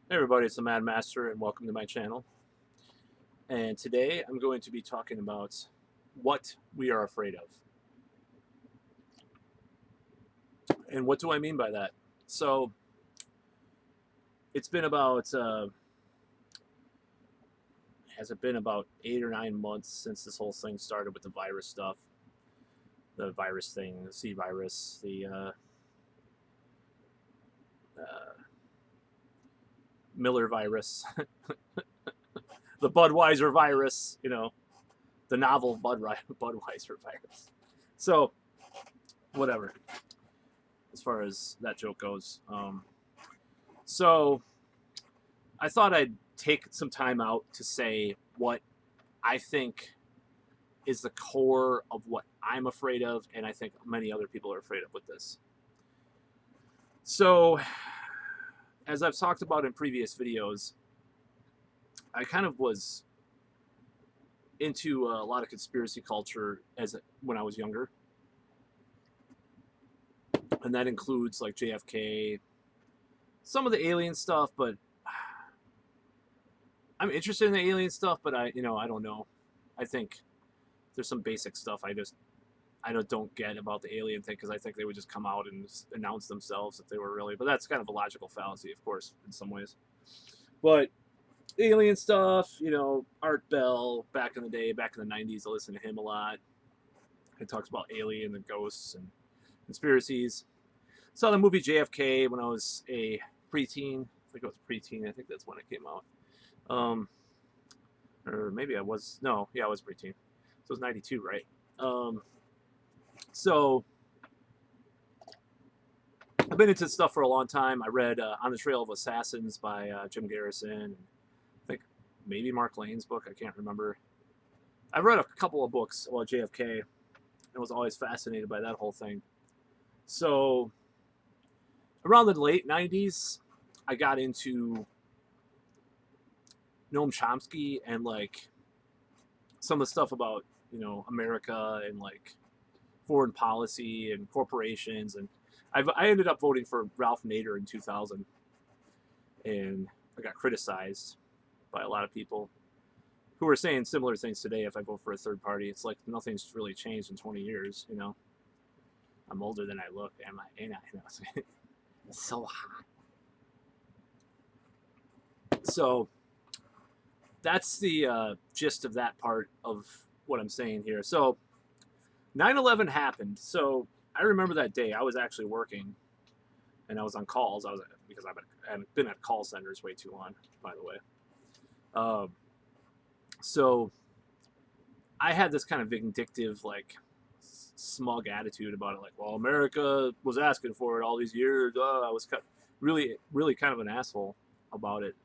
Hey everybody, it's the Mad Master and welcome to my channel. And today I'm going to be talking about what we are afraid of. And what do I mean by that? So it's been about, has it been about 8 or 9 months since this whole thing started with the virus stuff? The virus thing, the C virus, the uh, Miller virus, the Budweiser virus, the novel Budweiser virus. So, whatever, as far as that joke goes. So I thought I'd take some time out to say what I think is the core of what I'm afraid of, and I think many other people are afraid of with this. So, as I've talked about in previous videos, I kind of was into a lot of conspiracy culture when I was younger, and that includes like JFK, some of the alien stuff, but I'm interested in the alien stuff, but I don't know. I think there's some basic stuff I don't get about the alien thing because I think they would just come out and announce themselves if they were really. But that's kind of a logical fallacy, of course, in some ways. But alien stuff, Art Bell back in the day, back in the '90s, I listened to him a lot. He talks about alien and ghosts and conspiracies. Saw the movie JFK when I was a preteen. I think I was preteen. I think that's when it came out. Um, or maybe I was. No, yeah, I was preteen. So it was '92, right? So I've been into stuff for a long time. I read On the Trail of Assassins by Jim Garrison. I think maybe Mark Lane's book. I can't remember. I've read a couple of books about JFK and was always fascinated by that whole thing. So around the late 90s, I got into Noam Chomsky and like some of the stuff about, America and like foreign policy and corporations. And I ended up voting for Ralph Nader in 2000. And I got criticized by a lot of people who are saying similar things today. If I vote for a third party, it's like nothing's really changed in 20 years. I'm older than I look. Am I? Ain't I? It's so hot. So that's the gist of that part of what I'm saying here. So 9/11 happened. So I remember that day. I was actually working, and I was on calls. Because I've been at call centers way too long, by the way. Um, so I had this kind of vindictive, like smug attitude about it. Like, well, America was asking for it all these years. I was really, really kind of an asshole about it.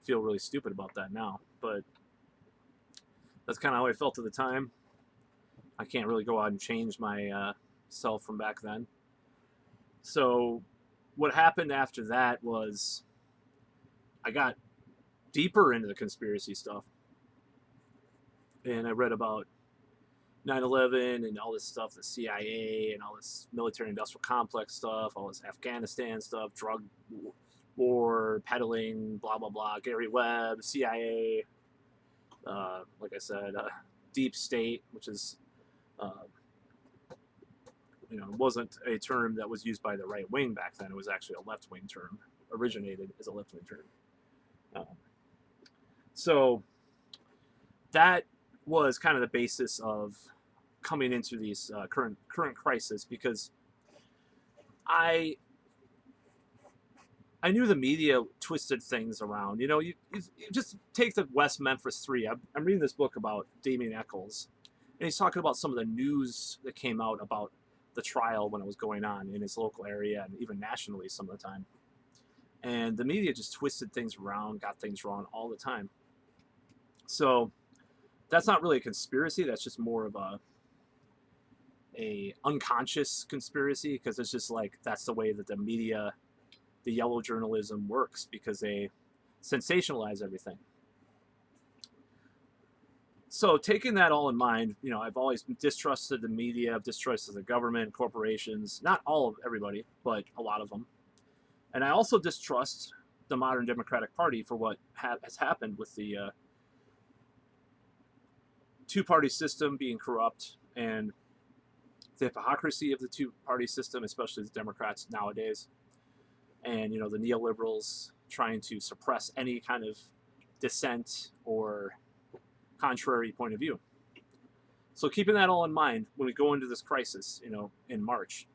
I feel really stupid about that now, but that's kind of how I felt at the time. I can't really go out and change my self from back then. So what happened after that was I got deeper into the conspiracy stuff, and I read about 9/11 and all this stuff, the CIA and all this military industrial complex stuff, all this Afghanistan stuff, drug war, peddling, blah, blah, blah, Gary Webb, CIA, like I said, deep state, which is, uh, wasn't a term that was used by the right wing back then. It was actually a left wing term, originated as a left wing term. Um, so that was kind of the basis of coming into these current crisis because I I knew the media twisted things around. You just take the West Memphis Three. I'm reading this book about Damien Eccles, and he's talking about some of the news that came out about the trial when it was going on in his local area and even nationally some of the time. And the media just twisted things around, got things wrong all the time. So that's not really a conspiracy. That's just more of a unconscious conspiracy because it's just like that's the way that the media, the yellow journalism works because they sensationalize everything. So taking that all in mind, I've always distrusted the media, I've distrusted the government, corporations, not all of everybody, but a lot of them. And I also distrust the modern Democratic Party for what has happened with the two-party system being corrupt and the hypocrisy of the two-party system, especially the Democrats nowadays, and the neoliberals trying to suppress any kind of dissent or contrary point of view. So keeping that all in mind when we go into this crisis, in March,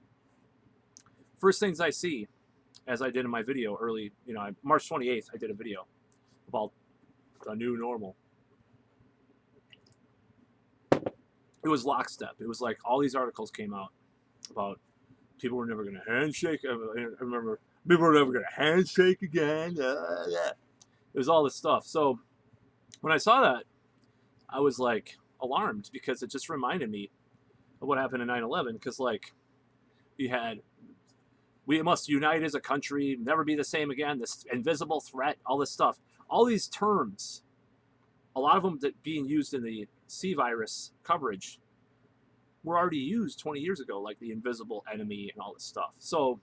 first things I see, as I did in my video early, March 28th, I did a video about the new normal. It was lockstep. It was like all these articles came out about people were never going to handshake. I remember people were never going to handshake again. It was all this stuff. So when I saw that, I was like alarmed because it just reminded me of what happened in 9/11. Because we must unite as a country, never be the same again, this invisible threat, all this stuff. All these terms, a lot of them that being used in the C virus coverage were already used 20 years ago, like the invisible enemy and all this stuff. So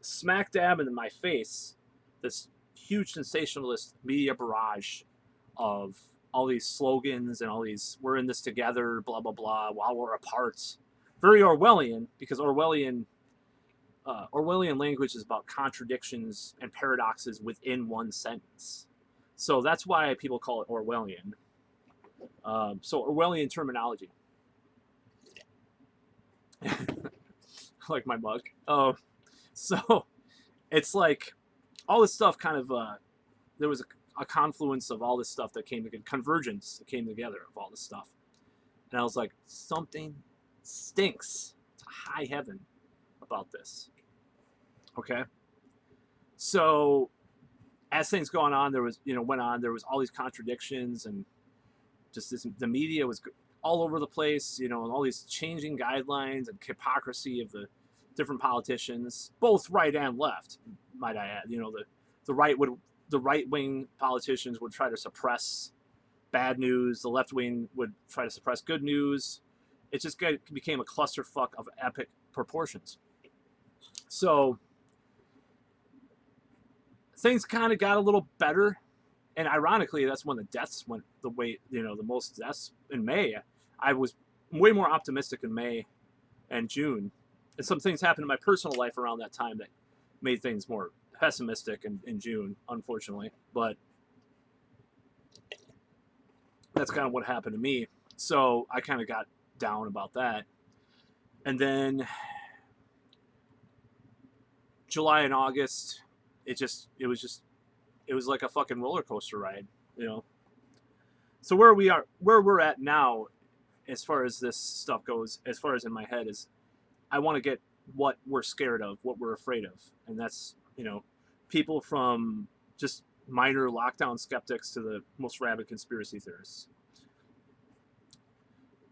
smack dab in my face, this huge sensationalist media barrage of all these slogans and all these, we're in this together, blah, blah, blah, while we're apart. Very Orwellian, because Orwellian language is about contradictions and paradoxes within one sentence. So that's why people call it Orwellian. So Orwellian terminology. Like my mug. So it's like all this stuff kind of, there was a confluence of all this stuff that came together, convergence that came together of all this stuff. And I was like, something stinks to high heaven about this. Okay. So as things going on, there was, there was all these contradictions and just the media was all over the place, and all these changing guidelines and hypocrisy of the different politicians, both right and left, might I add. The right wing politicians would try to suppress bad news. The left wing would try to suppress good news. It just became a clusterfuck of epic proportions. So things kind of got a little better. And ironically, that's when the deaths went the way, the most deaths in May. I was way more optimistic in May and June. And some things happened in my personal life around that time that made things more pessimistic in June, unfortunately. But that's kind of what happened to me. So I kind of got down about that. And then July and August, it was like a fucking roller coaster ride, So where we're at now, as far as this stuff goes, as far as in my head, is I want to get what we're scared of, what we're afraid of. And that's, people from just minor lockdown skeptics to the most rabid conspiracy theorists.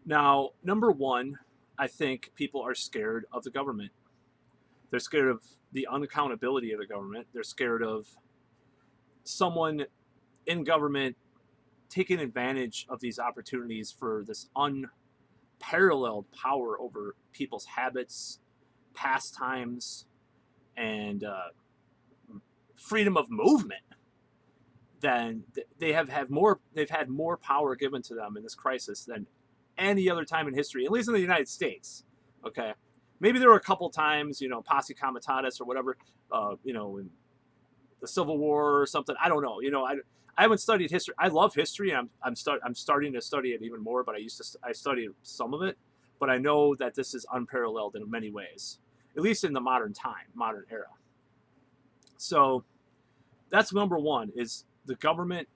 Now, number one, I think people are scared of the government. They're scared of the unaccountability of the government. They're scared of someone in government taking advantage of these opportunities for this unparalleled power over people's habits, pastimes, and freedom of movement. Then they've had more power given to them in this crisis than any other time in history, at least in the United States. Okay, maybe there were a couple times, posse comitatus or whatever, in the Civil War or something. I don't know. I haven't studied history. I love history, and I'm starting to study it even more. But I studied some of it, but I know that this is unparalleled in many ways, at least in the modern era. So that's number one, is the government.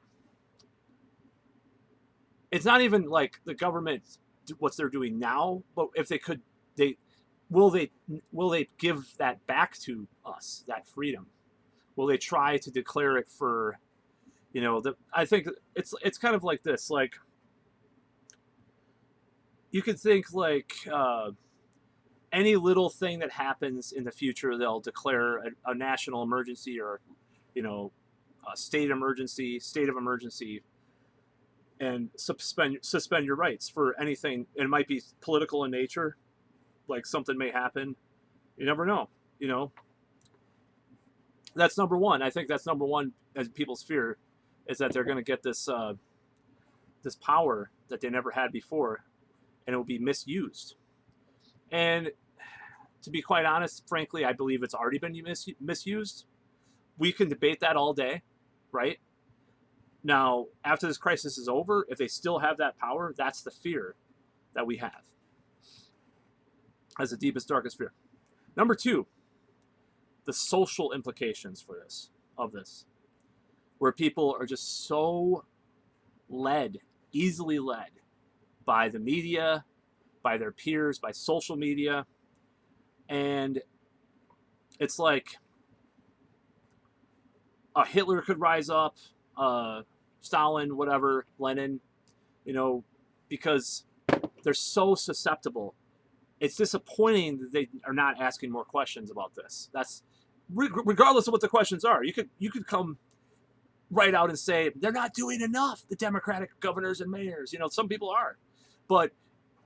It's not even like the government, what they're doing now, but if they could, will they give that back to us, that freedom? Will they try to declare it for, I think it's kind of like this, like, you could think like any little thing that happens in the future, they'll declare a national emergency or, a state of emergency, and suspend your rights for anything. It might be political in nature, like something may happen. You never know, That's number one. I think that's number one as people's fear, is that they're going to get this this power that they never had before, and it will be misused. And to be quite honest, frankly, I believe it's already been misused. We can debate that all day, right? Now, after this crisis is over, if they still have that power, that's the fear that we have. That's the deepest, darkest fear. Number two, the social implications for this, of this, where people are just so led, easily led by the media, by their peers, by social media. And it's like a Hitler could rise up, Stalin, whatever, Lenin, because they're so susceptible. It's disappointing that they are not asking more questions about this. That's regardless of what the questions are. You could come right out and say they're not doing enough, the Democratic governors and mayors. Some people are, but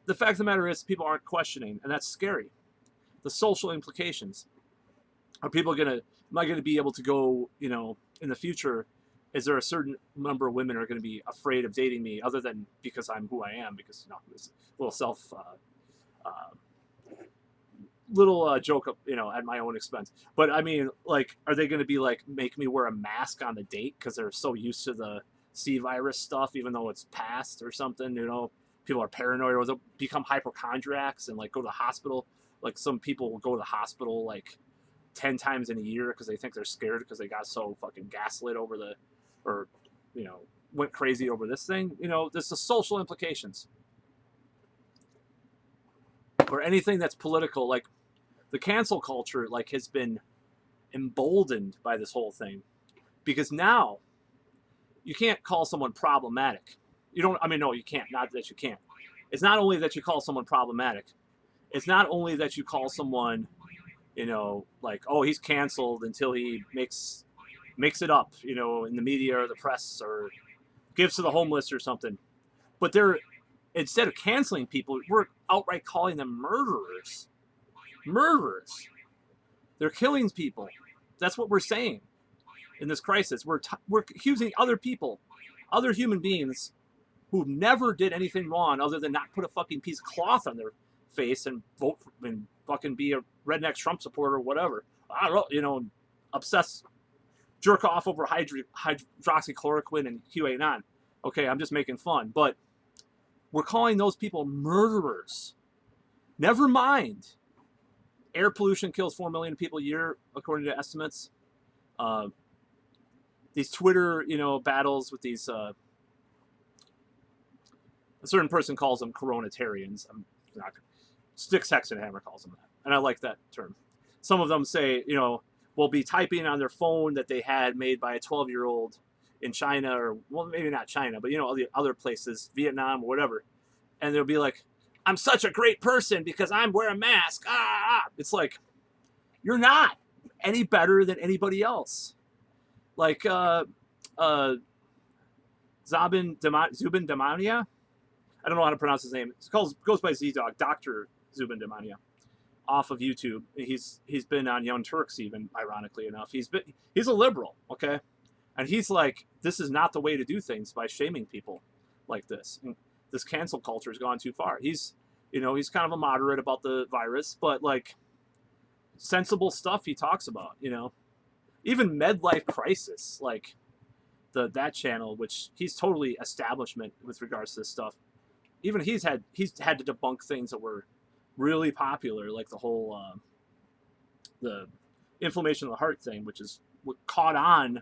the fact of the matter is people aren't questioning, and that's scary. The social implications. Am I gonna be able to go, in the future, is there a certain number of women are going to be afraid of dating me, other than because I'm who I am, because, it's a little little joke, at my own expense. But I mean, like, are they going to be like, make me wear a mask on the date because they're so used to the C virus stuff, even though it's past or something, people are paranoid, or they'll become hypochondriacs and like go to the hospital. Like, some people will go to the hospital like 10 times in a year because they think they're scared because they got so fucking gaslit over went crazy over this thing. There's the social implications. Or anything that's political, like the cancel culture, like, has been emboldened by this whole thing, because now you can't call someone problematic. No, you can't. Not that you can't. It's not only that you call someone problematic. It's not only that you call someone, like, oh, he's canceled until he makes it up, in the media or the press, or gives to the homeless or something. But instead of canceling people, we're outright calling them murderers. Murderers. They're killing people. That's what we're saying in this crisis. We're accusing other people, other human beings who never did anything wrong other than not put a fucking piece of cloth on their face and vote and fucking be a redneck Trump supporter or whatever. I don't know, obsess, jerk off over hydroxychloroquine and QAnon. Okay, I'm just making fun, but we're calling those people murderers. Never mind, air pollution kills 4 million people a year, according to estimates. These Twitter, battles with these, a certain person calls them coronatarians. I'm not. Sticks, Hex, and Hammer calls them that, and I like that term. Some of them say, will be typing on their phone that they had made by a 12-year-old in China, or, well, maybe not China, but other places, Vietnam or whatever, and they'll be like, "I'm such a great person because I'm wearing a mask." It's like, you're not any better than anybody else. Like Zubin Damania. I don't know how to pronounce his name. It goes by Z-Dog, Dr. Zubin Damania, off of YouTube. He's been on Young Turks, even, ironically enough. He's a liberal, okay? And he's like, this is not the way to do things, by shaming people like this. And this cancel culture has gone too far. He's kind of a moderate about the virus, but like, sensible stuff he talks about, even midlife crisis, like that channel, which he's totally establishment with regards to this stuff. Even he's had to debunk things that were really popular, like the whole the inflammation of the heart thing, which is what caught on,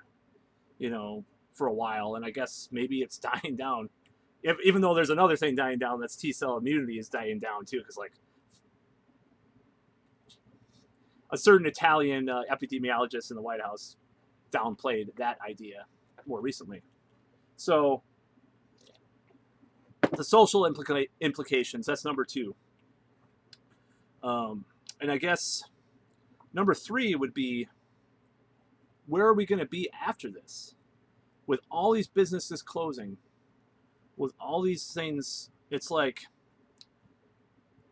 for a while, and I guess maybe it's dying down. Even though there's another thing dying down, that's T-cell immunity is dying down too, because like a certain Italian epidemiologist in the White House downplayed that idea more recently. So the social implications, that's number two. And I guess number three would be, where are we going to be after this? With all these businesses closing, with all these things, it's like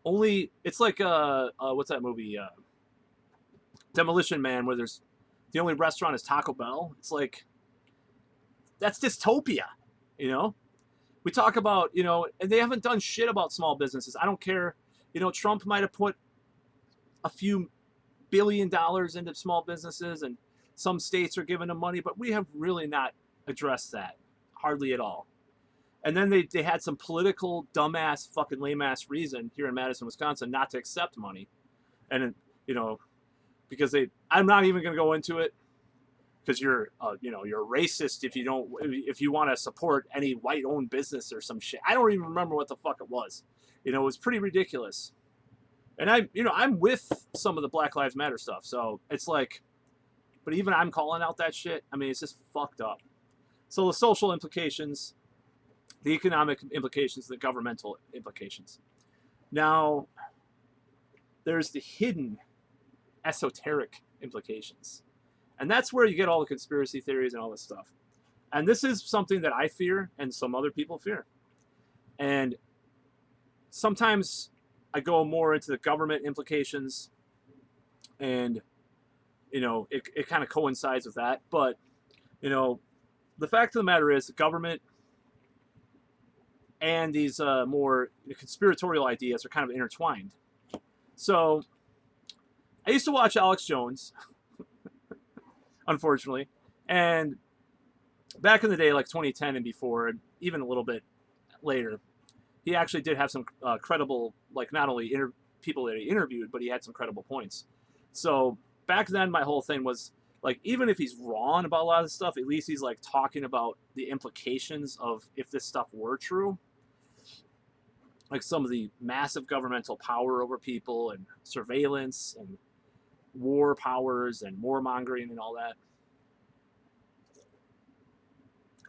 what's that movie? Demolition Man, where there's the only restaurant is Taco Bell. It's like, that's dystopia, you know? We talk about, and they haven't done shit about small businesses. I don't care. Trump might have put a few $billion into small businesses, and some states are giving them money, but we have really not addressed that hardly at all. And then they had some political dumbass fucking lame ass reason here in Madison, Wisconsin not to accept money. And, because I'm not even going to go into it, because you're a racist if you want to support any white owned business or some shit. I don't even remember what the fuck it was. It was pretty ridiculous. And I'm with some of the Black Lives Matter stuff. So it's like, but even I'm calling out that shit. I mean, it's just fucked up. So the social implications, the economic implications, the governmental implications. Now, there's the hidden esoteric implications. And that's where you get all the conspiracy theories and all this stuff. And this is something that I fear and some other people fear. And sometimes I go more into the government implications, and, it kind of coincides with that. But, the fact of the matter is the government and these more conspiratorial ideas are kind of intertwined. So I used to watch Alex Jones, unfortunately. And back in the day, like 2010 and before, and even a little bit later, he actually did have some credible, like not only people that he interviewed, but he had some credible points. So back then, my whole thing was, like, even if he's wrong about a lot of this stuff, at least he's like talking about the implications of if this stuff were true. Like some of the massive governmental power over people and surveillance and war powers and warmongering and all that.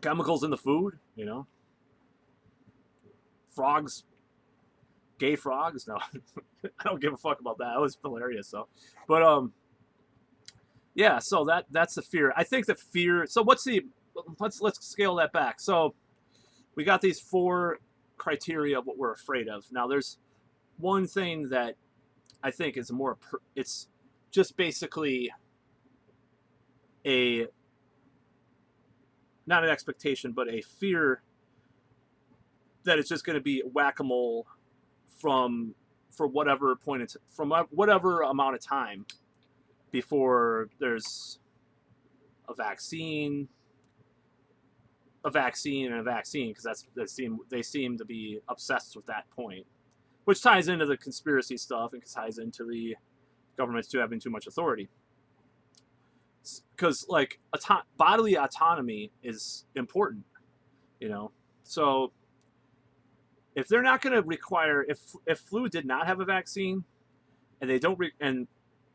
Chemicals in the food, Frogs, gay frogs. No, I don't give a fuck about that. That was hilarious. So, but yeah. So that's the fear. I think the fear. So let's scale that back. So we got these 4 criteria of what we're afraid of. Now there's one thing that I think is it's just basically not an expectation, but a fear that it's just going to be whack-a-mole from whatever point from whatever amount of time before there's a vaccine, because they seem to be obsessed with that point, which ties into the conspiracy stuff and ties into the governments having too much authority. Because like bodily autonomy is important, So if they're not going to require, if flu did not have a vaccine, and they don't, and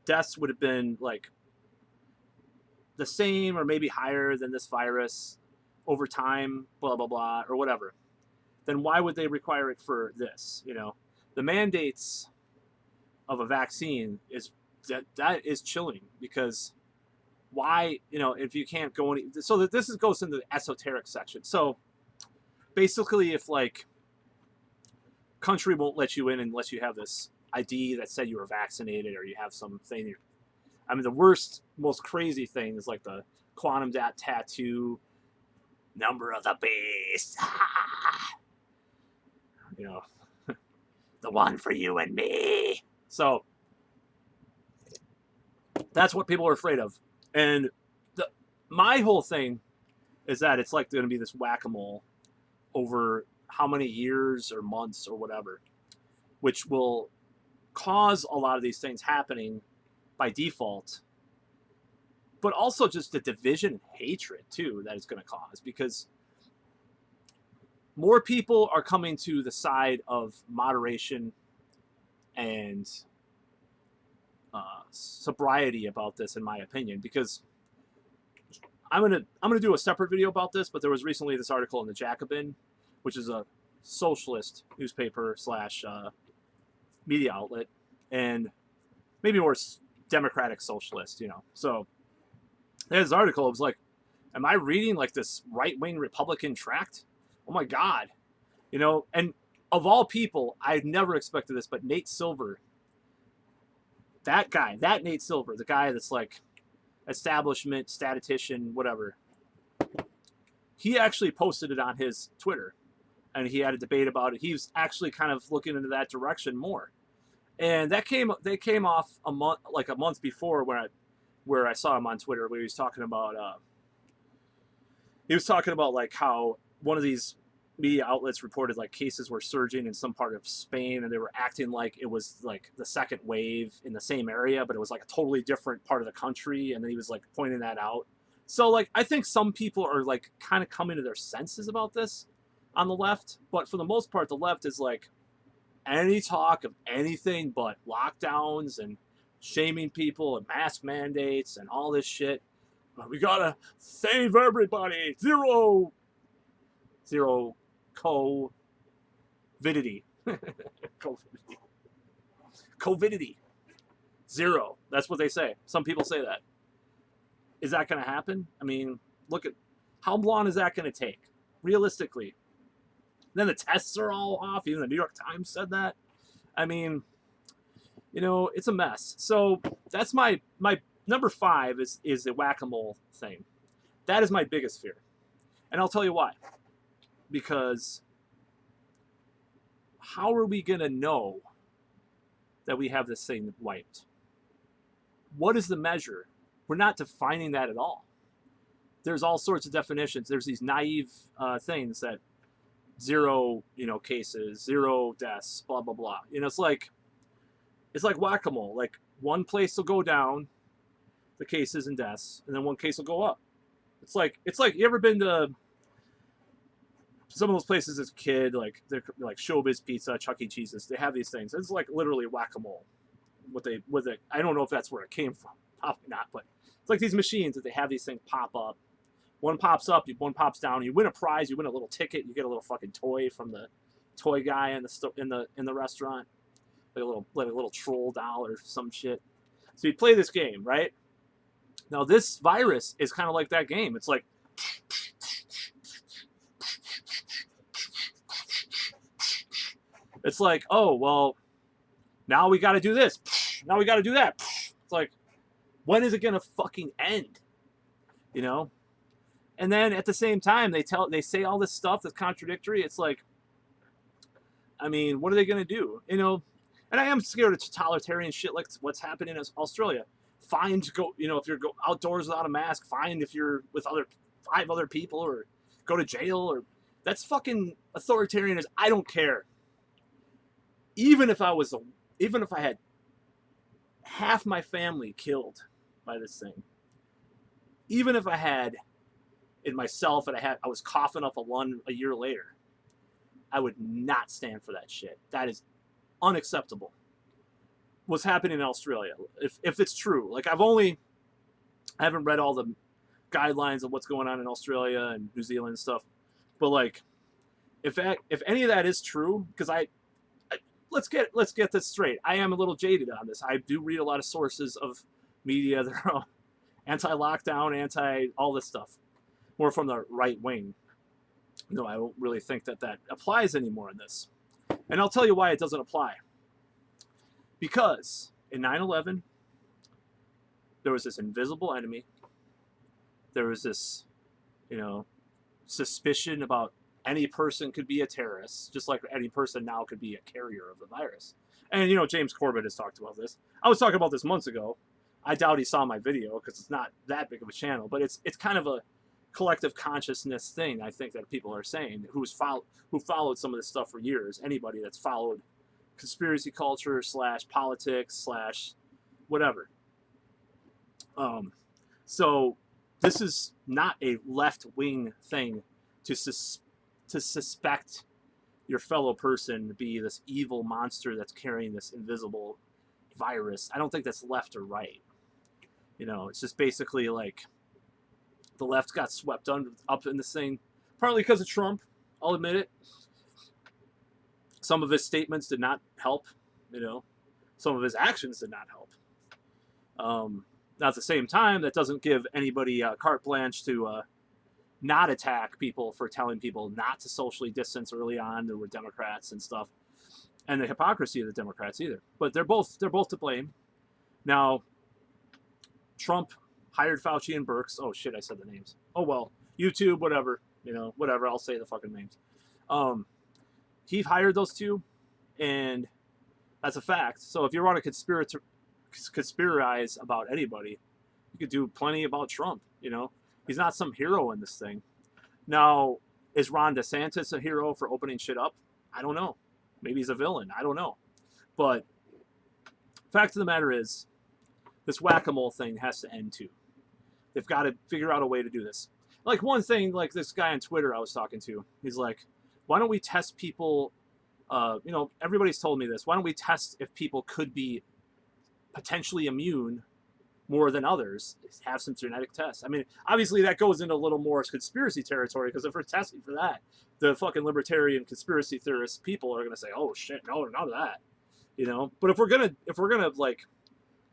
deaths would have been like the same or maybe higher than this virus over time, blah blah blah, or whatever, then why would they require it for this? The mandates of a vaccine that is chilling, because why, if you can't go any, so that this goes into the esoteric section. So basically, if like country won't let you in unless you have this ID that said you were vaccinated, or you have something. I mean, the worst, most crazy thing is like the quantum dot tattoo, number of the beast. The one for you and me. So that's what people are afraid of. And my whole thing is that it's like going to be this whack-a-mole over how many years or months or whatever, which will cause a lot of these things happening by default, but also just the division and hatred too that it's going to cause, because more people are coming to the side of moderation and sobriety about this, in my opinion. Because I'm gonna do a separate video about this, but there was recently this article in the Jacobin, which is a socialist newspaper / media outlet, and maybe more democratic socialist, So there's this article. It was like, am I reading like this right-wing Republican tract? Oh my God, and of all people, I never expected this, but Nate Silver, that Nate Silver, the guy that's like establishment, statistician, whatever. He actually posted it on his Twitter, and he had a debate about it. He was actually kind of looking into that direction more, and they came off a month before where I saw him on Twitter where he was talking about like how one of these media outlets reported like cases were surging in some part of Spain, and they were acting like it was like the second wave in the same area, but it was like a totally different part of the country, and then he was like pointing that out. So like I think some people are like kind of coming to their senses about this on the left, but for the most part the left is like any talk of anything but lockdowns and shaming people and mask mandates and all this shit. We gotta save everybody. Zero covidity. Covidity. Zero. That's what they say. Some people say that. Is that going to happen? I mean, look at how long is that going to take? Realistically. Then the tests are all off. Even the New York Times said that. I mean, you know, it's a mess. So that's my number 5 is the whack-a-mole thing. That is my biggest fear. And I'll tell you why. Because how are we going to know that we have this thing wiped? What is the measure? We're not defining that at all. There's all sorts of definitions. There's these naive things that 0, cases, 0 deaths, blah, blah, blah. It's like whack-a-mole. Like one place will go down, the cases and deaths, and then one case will go up. It's like you ever been to some of those places as a kid, like they're like Showbiz Pizza, Chuck E. Cheese's. They have these things. It's like literally whack-a-mole. I don't know if that's where it came from. Probably not, but it's like these machines that they have these things pop up. One pops up, one pops down. You win a prize. You win a little ticket. You get a little fucking toy from the toy guy in the restaurant, like a little troll doll or some shit. So you play this game, right? Now this virus is kind of like that game. It's like oh well, now we got to do this. Now we got to do that. It's like, when is it gonna fucking end? And then at the same time, they say all this stuff that's contradictory. It's like, I mean, what are they gonna do? And I am scared of totalitarian shit like what's happening in Australia. Fine to go, if you're outdoors without a mask. Fine if you're with 5 other people, or go to jail. Or that's fucking authoritarian. I don't care. Even if I had half my family killed by this thing, even if I had it myself and I was coughing up a lung a year later, I would not stand for that shit. That is unacceptable. What's happening in Australia, if it's true, like I haven't read all the guidelines of what's going on in Australia and New Zealand and stuff, but like if any of that is true, because let's get this straight. I am a little jaded on this. I do read a lot of sources of media that are anti-lockdown, anti all this stuff, more from the right wing. I don't really think that applies anymore in this. And I'll tell you why it doesn't apply. Because in 9/11, there was this invisible enemy. There was this, suspicion about any person could be a terrorist, just like any person now could be a carrier of the virus. And, James Corbett has talked about this. I was talking about this months ago. I doubt he saw my video because it's not that big of a channel, but it's kind of a collective consciousness thing, I think, that people are saying, who followed some of this stuff for years. Anybody that's followed conspiracy culture / politics / whatever. So this is not a left-wing thing to suspect your fellow person to be this evil monster that's carrying this invisible virus. I don't think that's left or right. It's just basically like the left got swept up in this thing, partly because of Trump. I'll admit it. Some of his statements did not help. Some of his actions did not help. Now at the same time, that doesn't give anybody carte blanche to not attack people for telling people not to socially distance early on. There were Democrats and stuff, and the hypocrisy of the Democrats either. But they're both to blame. Now, Trump hired Fauci and Birx. Oh shit, I said the names. Oh well, YouTube, whatever, whatever. I'll say the fucking names. He hired those two, and that's a fact. So if you want to conspirize about anybody, you could do plenty about Trump. He's not some hero in this thing. Now, is Ron DeSantis a hero for opening shit up? I don't know. Maybe he's a villain. I don't know. But fact of the matter is, this whack-a-mole thing has to end too. They've got to figure out a way to do this. Like one thing, like this guy on Twitter I was talking to, he's like, why don't we test people? Everybody's told me this. Why don't we test if people could be potentially immune more than others? Have some genetic tests. I mean, obviously that goes into a little more conspiracy territory, because if we're testing for that, the fucking libertarian conspiracy theorist people are going to say, oh shit, no, none of that. But if we're gonna like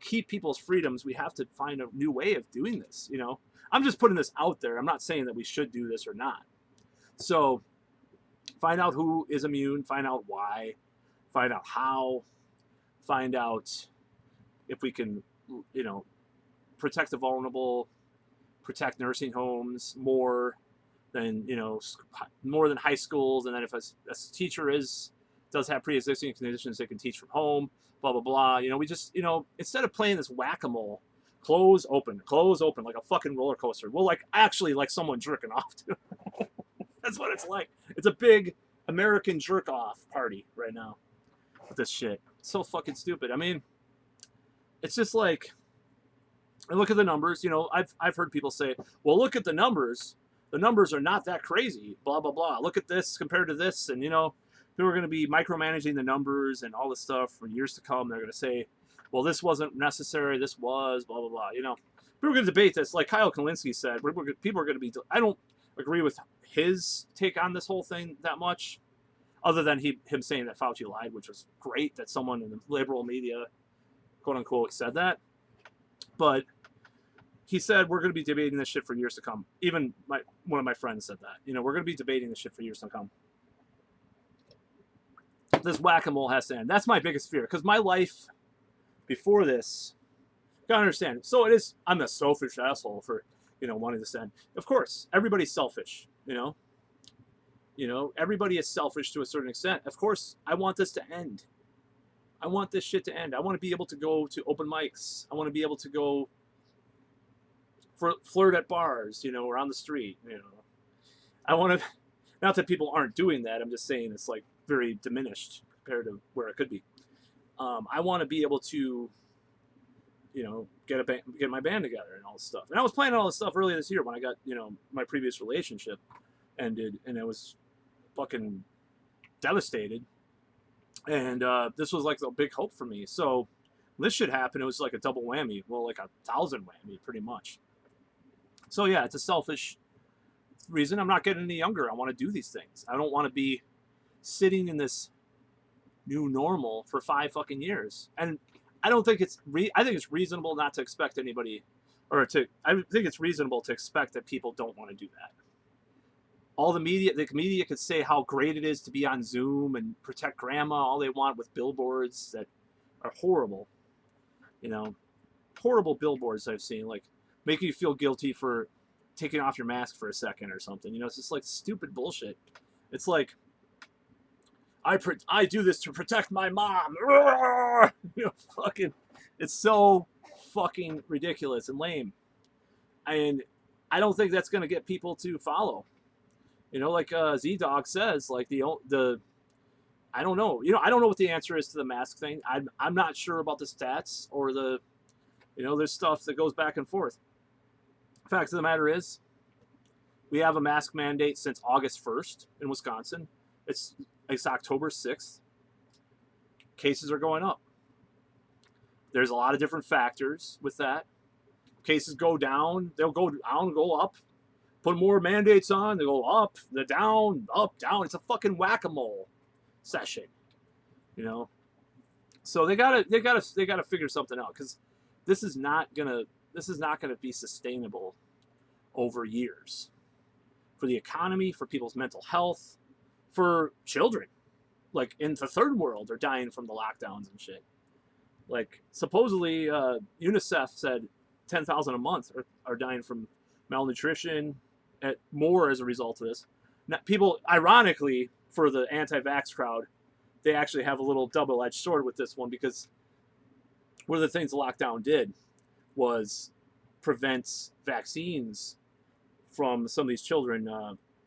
keep people's freedoms, we have to find a new way of doing this. I'm just putting this out there. I'm not saying that we should do this or not. So find out who is immune, find out why, find out how, find out if we can, protect the vulnerable, protect nursing homes more than high schools. And then if a teacher does have pre-existing conditions, they can teach from home, blah, blah, blah. We just, instead of playing this whack-a-mole, close, open, like a fucking roller coaster. Well, actually like someone jerking off to. That's what it's like. It's a big American jerk-off party right now with this shit. It's so fucking stupid. I mean, it's just like, and look at the numbers. I've heard people say, well, look at the numbers. The numbers are not that crazy, blah, blah, blah. Look at this compared to this. And, people are going to be micromanaging the numbers and all this stuff for years to come. They're going to say, well, this wasn't necessary. This was, blah, blah, blah. People are going to debate this. Like Kyle Kalinske said, people are going to be, I don't agree with his take on this whole thing that much, other than him saying that Fauci lied, which was great that someone in the liberal media, quote unquote, said that. But he said, we're going to be debating this shit for years to come. Even one of my friends said that. We're going to be debating this shit for years to come. This whack-a-mole has to end. That's my biggest fear, because my life before this, you gotta understand. So it is. I'm a selfish asshole for wanting this to end. Of course, everybody's selfish. Everybody is selfish to a certain extent. Of course, I want this to end. I want this shit to end. I want to be able to go to open mics. I want to be able to go flirt at bars, or on the street. I want to. Not that people aren't doing that. I'm just saying it's like very diminished compared to where it could be. I want to be able to, get my band together and all this stuff. And I was planning all this stuff earlier this year when I got, my previous relationship ended, and I was fucking devastated. And this was like a big hope for me. So when this shit happened, it was like a double whammy. Well, like 1,000 whammy, pretty much. So yeah, it's a selfish reason. I'm not getting any younger. I want to do these things. I don't want to be sitting in this new normal for 5 fucking years. And I don't think I think it's reasonable not to expect anybody, I think it's reasonable to expect that people don't want to do that. The media could say how great it is to be on Zoom and protect grandma all they want with billboards that are horrible. Horrible billboards I've seen, like making you feel guilty for taking off your mask for a second or something. It's just like stupid bullshit. It's like, I do this to protect my mom. Fucking, it's so fucking ridiculous and lame. And I don't think that's going to get people to follow. Like Z-Dog says, like I don't know. I don't know what the answer is to the mask thing. I'm not sure about the stats or the, there's stuff that goes back and forth. Fact of the matter is, we have a mask mandate since August 1st in Wisconsin. It's October 6th. Cases are going up. There's a lot of different factors with that. Cases go down, they'll go down, go up. Put more mandates on, they go up, they're down, up, down. It's a fucking whack-a-mole session, So they gotta figure something out, because this is not gonna be sustainable over years for the economy, for people's mental health, for children. Like in the third world are dying from the lockdowns and shit. Like supposedly UNICEF said 10,000 a month are dying from malnutrition, more as a result of this. Now, people, ironically, for the anti-vax crowd, they actually have a little double-edged sword with this one, because one of the things the lockdown did was prevent vaccines from some of these children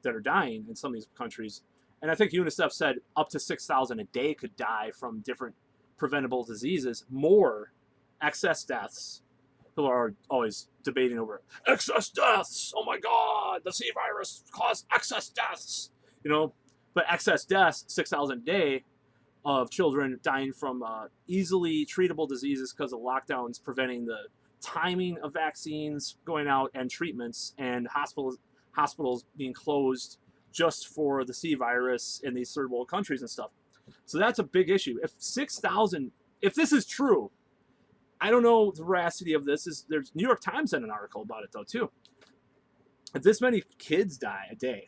that are dying in some of these countries. And I think UNICEF said up to 6,000 a day could die from different preventable diseases. More excess deaths. People are always debating over excess deaths. Oh my God, the C virus caused excess deaths. But excess deaths, 6,000 a day of children dying from easily treatable diseases because of lockdowns, preventing the timing of vaccines going out and treatments, and hospitals being closed just for the C virus in these third world countries and stuff. So that's a big issue. If 6,000, if this is true, I don't know the veracity of this. There's New York Times had an article about it though too. If this many kids die a day,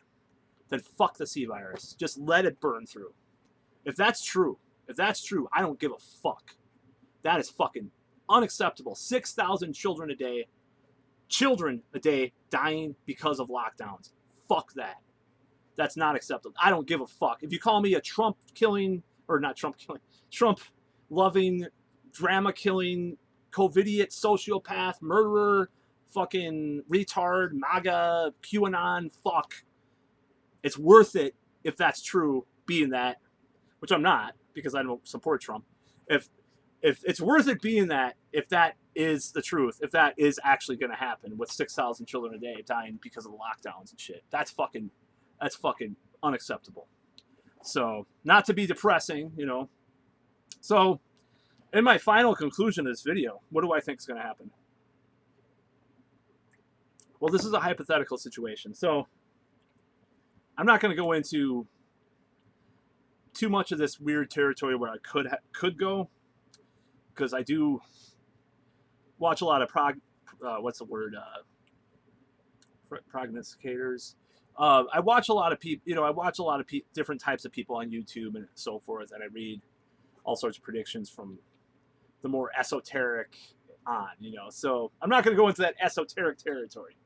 then fuck the C virus. Just let it burn through. If that's true, I don't give a fuck. That is fucking unacceptable. 6,000 children a day dying because of lockdowns. Fuck that. That's not acceptable. I don't give a fuck. If you call me a Trump loving, drama killing, COVIDiot, sociopath, murderer, fucking retard, MAGA, QAnon, fuck. It's worth it if that's true, being that, which I'm not, because I don't support Trump. If it's worth it being that, if that is the truth, if that is actually going to happen with 6,000 children a day dying because of the lockdowns and shit, that's fucking unacceptable. So, not to be depressing, So, in my final conclusion of this video, what do I think is going to happen? Well, this is a hypothetical situation. So, I'm not going to go into too much of this weird territory where I could go, because I do watch a lot of prognosticators. I watch a lot of people. I watch a lot of different types of people on YouTube and so forth, and I read all sorts of predictions from the more esoteric on. So I'm not going to go into that esoteric territory.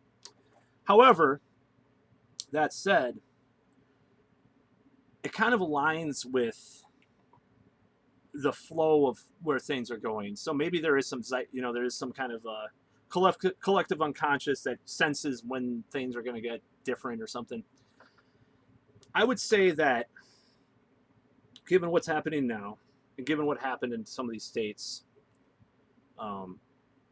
However, that said, it kind of aligns with the flow of where things are going. So maybe there is some kind of collective unconscious that senses when things are going to get different or something. I would say that, given what's happening now, and given what happened in some of these states,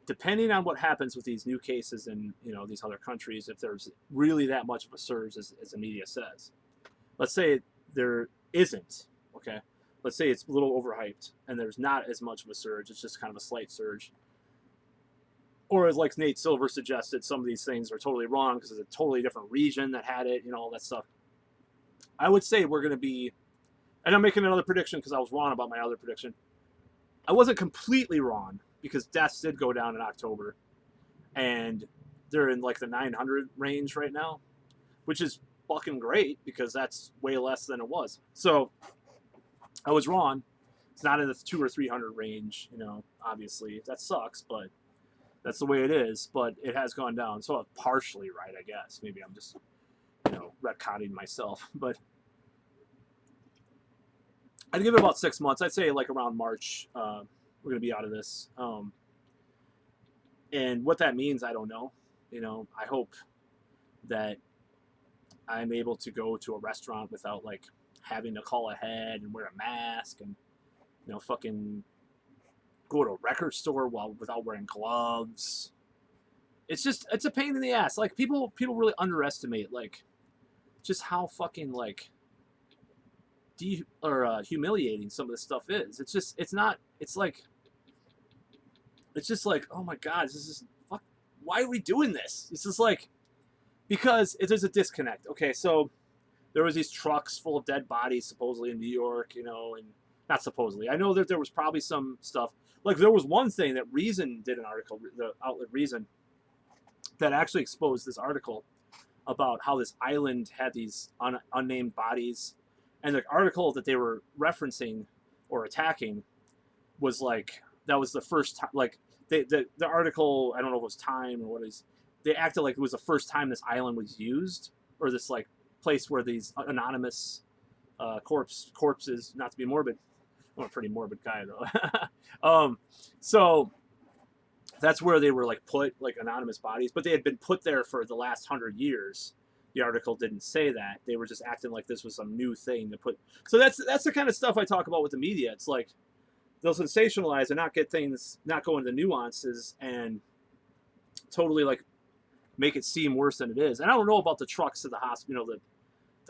depending on what happens with these new cases in these other countries, if there's really that much of a surge as the media says, let's say there isn't, okay? Let's say it's a little overhyped and there's not as much of a surge, it's just kind of a slight surge. Or as like Nate Silver suggested, some of these things are totally wrong because it's a totally different region that had it, all that stuff. I would say we're going to be, and I'm making another prediction because I was wrong about my other prediction. I wasn't completely wrong because deaths did go down in October, and they're in like the 900 range right now, which is fucking great because that's way less than it was. So I was wrong. It's not in the 200 or 300 range, obviously that sucks, but that's the way it is. But it has gone down, so I'm partially right, I guess. Maybe I'm just retconning myself, but I'd give it about 6 months. I'd say like around March, we're gonna be out of this. And what that means, I don't know. I hope that I'm able to go to a restaurant without like having to call ahead and wear a mask and fucking go to a record store without wearing gloves. It's a pain in the ass. Like people really underestimate like just how fucking like humiliating some of this stuff is. It's just like, oh my God, this is fuck. Why are we doing this? It's just like, because there's a disconnect. Okay, so there was these trucks full of dead bodies supposedly in New York, and not supposedly. I know that there was probably some stuff. Like there was one thing that Reason did an article, the outlet Reason, that actually exposed this article about how this island had these unnamed bodies, and the article that they were referencing or attacking was like, that was the first time, like the article, I don't know if it was Time or what is, they acted like it was the first time this island was used, or this like place where these anonymous corpses, not to be morbid, I'm a pretty morbid guy though. So that's where they were like put, like anonymous bodies, but they had been put there for the last 100 years. The article didn't say that. They were just acting like this was some new thing to put. So that's the kind of stuff I talk about with the media. It's like they'll sensationalize and not get things, not go into nuances and totally like make it seem worse than it is. And I don't know about the trucks to the hospital, the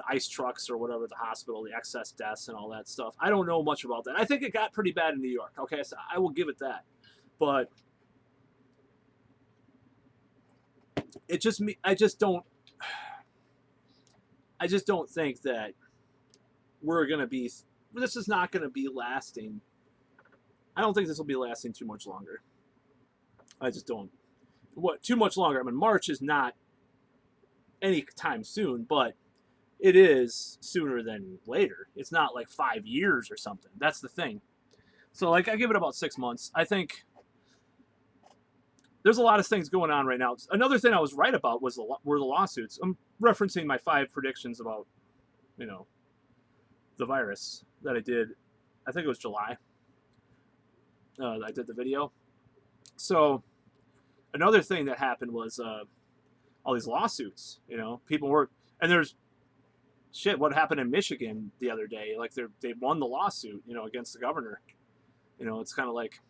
ice trucks or whatever, the hospital, the excess deaths and all that stuff. I don't know much about that. I think it got pretty bad in New York. Okay, so I will give it that. But it just me. I just don't think that we're gonna be. This is not gonna be lasting. I don't think this will be lasting too much longer. I just don't. What too much longer? I mean, March is not any time soon, but it is sooner than later. It's not like 5 years or something. That's the thing. So, like, I give it about 6 months. I think there's a lot of things going on right now. Another thing I was right about were the lawsuits. I'm referencing my 5 predictions about, the virus that I did. I think it was July. I did the video. So another thing that happened was all these lawsuits. People were, and there's shit. What happened in Michigan the other day? Like they won the lawsuit, against the governor. It's kind of like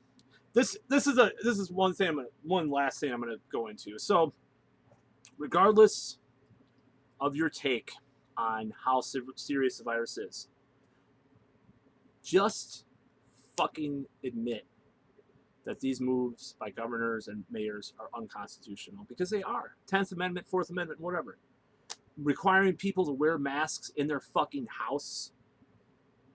this is one last thing I'm gonna go into. So regardless of your take on how serious the virus is, just fucking admit that these moves by governors and mayors are unconstitutional, because they are. 10th Amendment, 4th Amendment, whatever. Requiring people to wear masks in their fucking house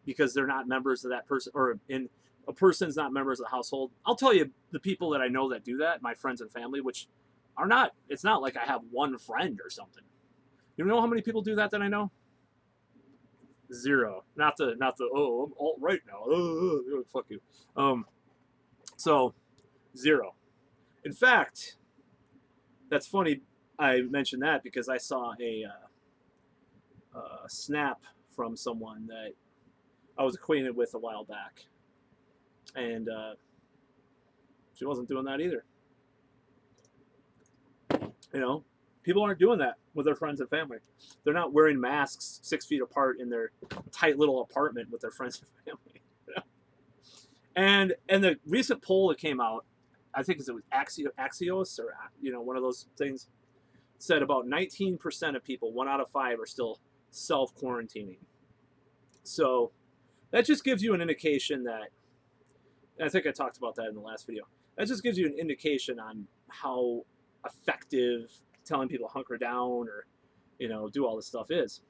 because they're not members of that person, or in a person's not members of the household. I'll tell you, the people that I know that do that, my friends and family, which are not, it's not like I have one friend or something. You know how many people do that I know? Zero. Not the oh, I'm alt right now. Fuck you. So, zero. In fact, that's funny I mentioned that because I saw a snap from someone that I was acquainted with a while back. And she wasn't doing that either. People aren't doing that with their friends and family. They're not wearing masks 6 feet apart in their tight little apartment with their friends and family. And the recent poll that came out, I think it was Axios or one of those things, said about 19% of people, 1 out of 5, are still self-quarantining. So that just gives you an indication that, and I think I talked about that in the last video, that just gives you an indication on how effective telling people hunker down or do all this stuff is.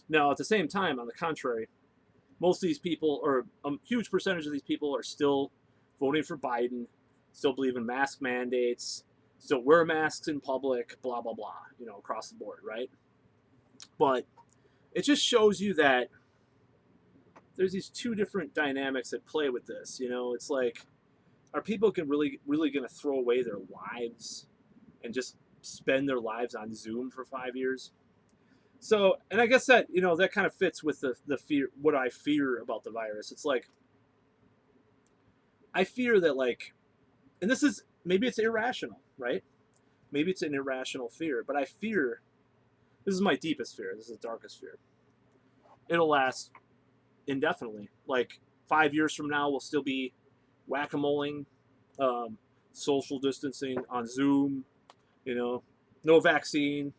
Now at the same time, on the contrary, most of these people, or a huge percentage of these people, are still voting for Biden, still believe in mask mandates, still wear masks in public, blah, blah, blah, across the board, right? But it just shows you that there's these two different dynamics at play with this. It's like, are people really going to throw away their lives and just spend their lives on Zoom for 5 years? So, and I guess that, that kind of fits with the fear, what I fear about the virus. It's like, I fear that, like, and this is, maybe it's irrational, right? Maybe it's an irrational fear, but I fear, this is my deepest fear, this is the darkest fear, it'll last indefinitely. Like 5 years from now, we'll still be whack-a-moling, social distancing on Zoom, no vaccine,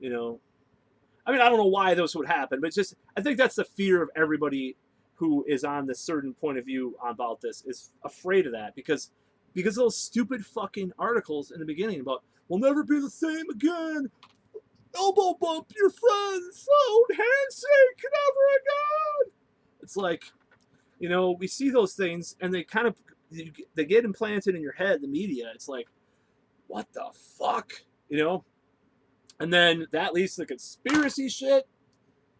I mean, I don't know why those would happen, but just, I think that's the fear of everybody who is on this certain point of view about this, is afraid of that, because of those stupid fucking articles in the beginning about, we'll never be the same again, elbow bump your friends, handshake, never again. It's like, we see those things and they kind of, they get implanted in your head, the media. It's like, what the fuck, And then that leads to the conspiracy shit,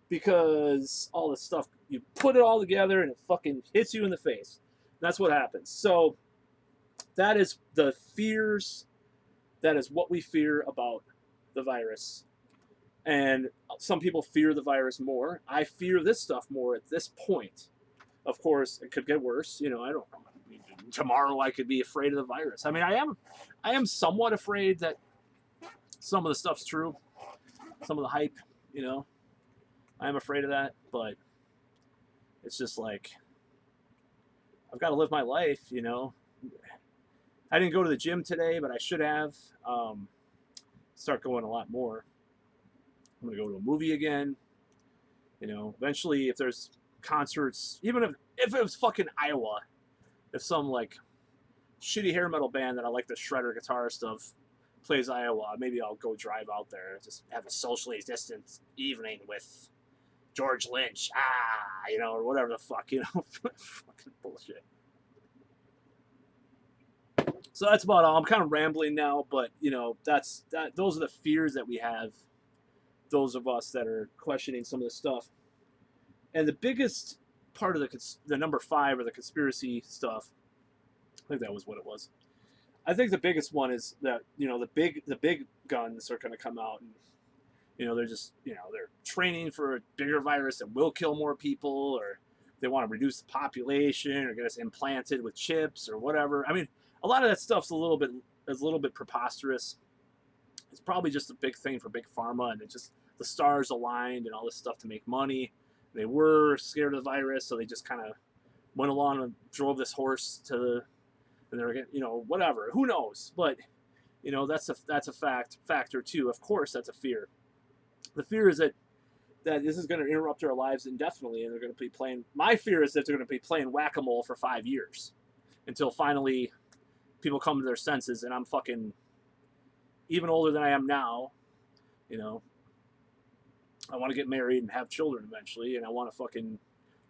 because all this stuff, you put it all together and it fucking hits you in the face. That's what happens. So that is the fears. That is what we fear about the virus. And some people fear the virus more. I fear this stuff more at this point. Of course, it could get worse. You know, I don't know. Tomorrow I could be afraid of the virus. I mean, I am somewhat afraid that some of the stuff's true. Some of the hype, you know. I am afraid of that, but it's just like I've got to live my life, you know. I didn't go to the gym today, but I should have. Start going a lot more. I'm gonna go to a movie again. You know, eventually, if there's concerts, even if it was fucking Iowa, if some like shitty hair metal band that I like the shredder guitar stuff plays Iowa, maybe I'll go drive out there, just have a socially distanced evening with George Lynch, you know, or whatever the fuck, you know, fucking bullshit. So that's about all. I'm kind of rambling now, but you know, those are the fears that we have. Those of us that are questioning some of this stuff, and the biggest part of the number 5 or the conspiracy stuff, I think that was what it was. I think the biggest one is that, you know, the big guns are going to come out, and you know, they're just, you know, they're training for a bigger virus that will kill more people, or they want to reduce the population, or get us implanted with chips or whatever. I mean, a lot of that stuff's a little bit preposterous. It's probably just a big thing for big pharma, and it just the stars aligned and all this stuff to make money. They were scared of the virus, so they just kind of went along and drove this horse to the, and they're, you know, whatever. Who knows? But you know, that's a factor too. Of course, that's a fear. The fear is that this is going to interrupt our lives indefinitely, and they're going to be playing. My fear is that they're going to be playing whack-a-mole for 5 years, until finally people come to their senses, and I'm fucking even older than I am now. You know, I want to get married and have children eventually, and I want to fucking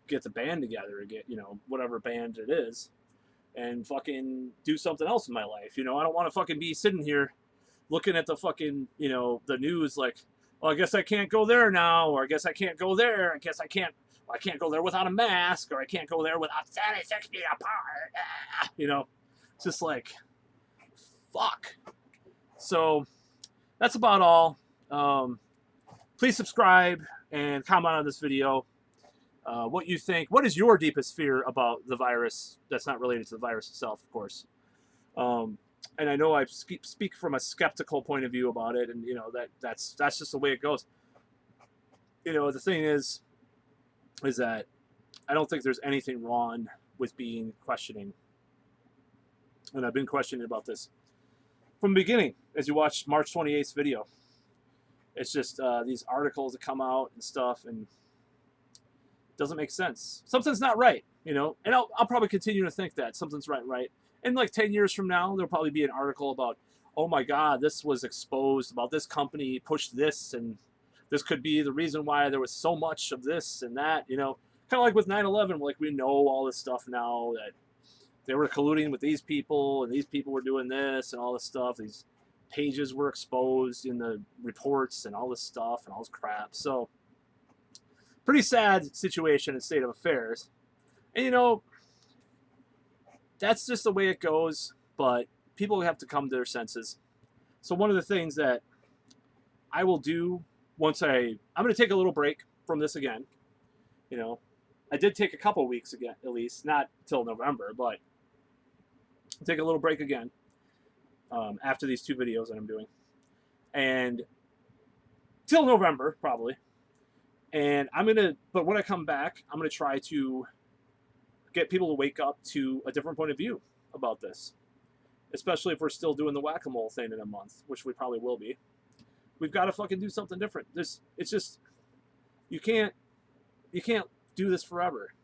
get the band together and get, you know, whatever band it is, and fucking do something else in my life. You know, I don't want to fucking be sitting here looking at the fucking, you know, the news like, well, I guess I can't go there now, or I guess I can't go there. I guess I can't go there without a mask, or I can't go there without standing 6 feet apart. You know, it's just like, fuck. So that's about all. Please subscribe and comment on this video. What you think. What is your deepest fear about the virus that's not related to the virus itself, of course. And I know I speak from a skeptical point of view about it, and you know, that's just the way it goes. You know, the thing is that I don't think there's anything wrong with being questioning. And I've been questioning about this from the beginning, as you watch March 28th video. It's just these articles that come out and stuff, and it doesn't make sense. Something's not right, you know, and I'll probably continue to think that something's right. And like 10 years from now, there'll probably be an article about, oh my God, this was exposed, about this company pushed this, and this could be the reason why there was so much of this and that, you know, kind of like with 9/11, like we know all this stuff now, that they were colluding with these people, and these people were doing this and all this stuff. These pages were exposed in the reports and all this stuff and all this crap. So pretty sad situation and state of affairs. And you know, that's just the way it goes, but people have to come to their senses. So one of the things that I will do once I'm going to take a little break from this again. You know, I did take a couple weeks again, at least, not till November, but I'll take a little break again after these 2 videos that I'm doing. And till November, probably. And but when I come back, I'm going to try to get people to wake up to a different point of view about this. Especially if we're still doing the whack-a-mole thing in a month, which we probably will be. We've got to fucking do something different. It's just, you can't do this forever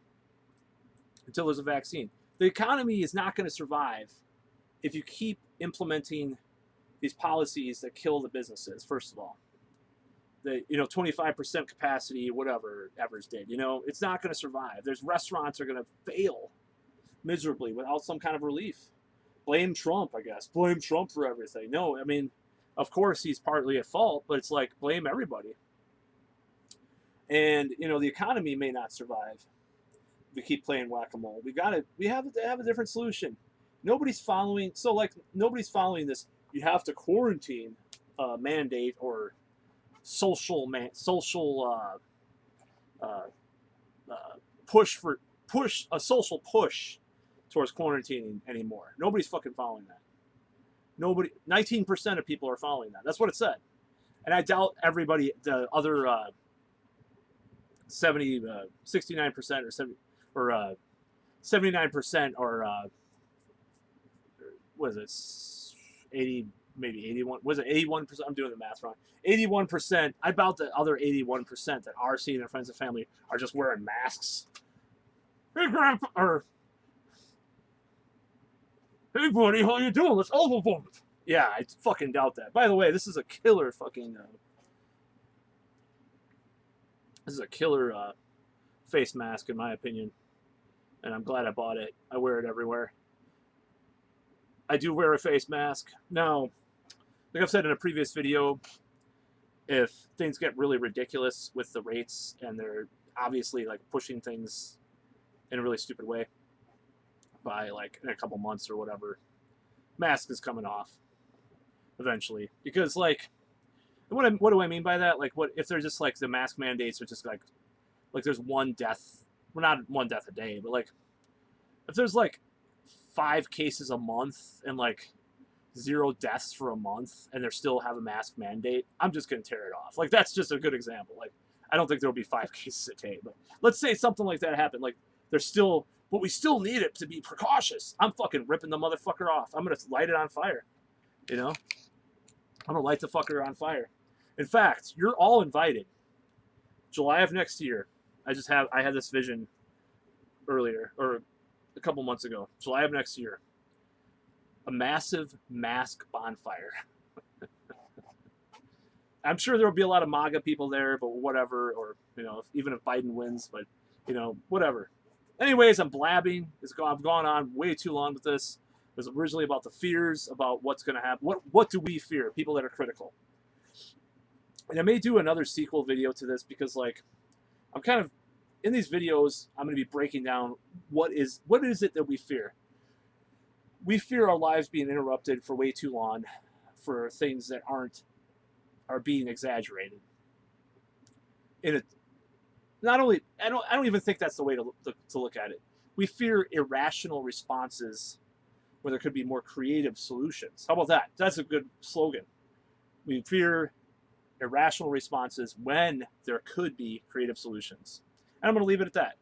until there's a vaccine. The economy is not going to survive if you keep implementing these policies that kill the businesses, first of all. The, you know, 25% capacity, whatever Evers did, you know, it's not going to survive. There's restaurants are going to fail miserably without some kind of relief. Blame Trump, I guess. Blame Trump for everything. No, I mean, of course he's partly at fault, but it's like, blame everybody. And, you know, the economy may not survive if we keep playing whack-a-mole. We have to have a different solution. Nobody's following. So like nobody's following this. You have to quarantine mandate or social push for push a social push towards quarantining anymore. Nobody's fucking following that. Nobody. 19% of people are following that. That's what it said. And I doubt everybody, the other 69% or 79% or was it 80, maybe 81? Was it 81%? I'm doing the math wrong. 81%. I doubt the other 81% that are seeing their friends and family are just wearing masks. Hey, Grandpa, or hey, buddy, how you doing? Let's overvote. Yeah, I fucking doubt that. By the way, this is a killer fucking. This is a killer face mask, in my opinion, and I'm glad I bought it. I wear it everywhere. I do wear a face mask. Now, like I've said in a previous video, if things get really ridiculous with the rates and they're obviously like pushing things in a really stupid way by like in a couple months or whatever, mask is coming off eventually. Because like, what do I mean by that? Like, what if they're just like the mask mandates are just like there's one death, well, not one death a day, but like if there's like 5 cases a month and like 0 deaths for a month and they still have a mask mandate, I'm just gonna tear it off. Like that's just a good example. Like I don't think there'll be 5 cases a day, but let's say something like that happened. Like there's still, but we still need it to be precautious. I'm fucking ripping the motherfucker off. I'm gonna light it on fire. You know, I'm gonna light the fucker on fire. In fact, you're all invited. July of next year. I had this vision earlier or a couple months ago. July of next year. A massive mask bonfire. I'm sure there will be a lot of MAGA people there, but whatever. Or, you know, even if Biden wins, but, you know, whatever. Anyways, I'm blabbing. I've gone on way too long with this. It was originally about the fears, about what's going to happen. What do we fear? People that are critical. And I may do another sequel video to this because, like, I'm kind of, in these videos, I'm going to be breaking down what is it that we fear. We fear our lives being interrupted for way too long for things that are being exaggerated. Not only, I don't even think that's the way to look at it. We fear irrational responses where there could be more creative solutions. How about that? That's a good slogan. We fear irrational responses when there could be creative solutions. And I'm going to leave it at that.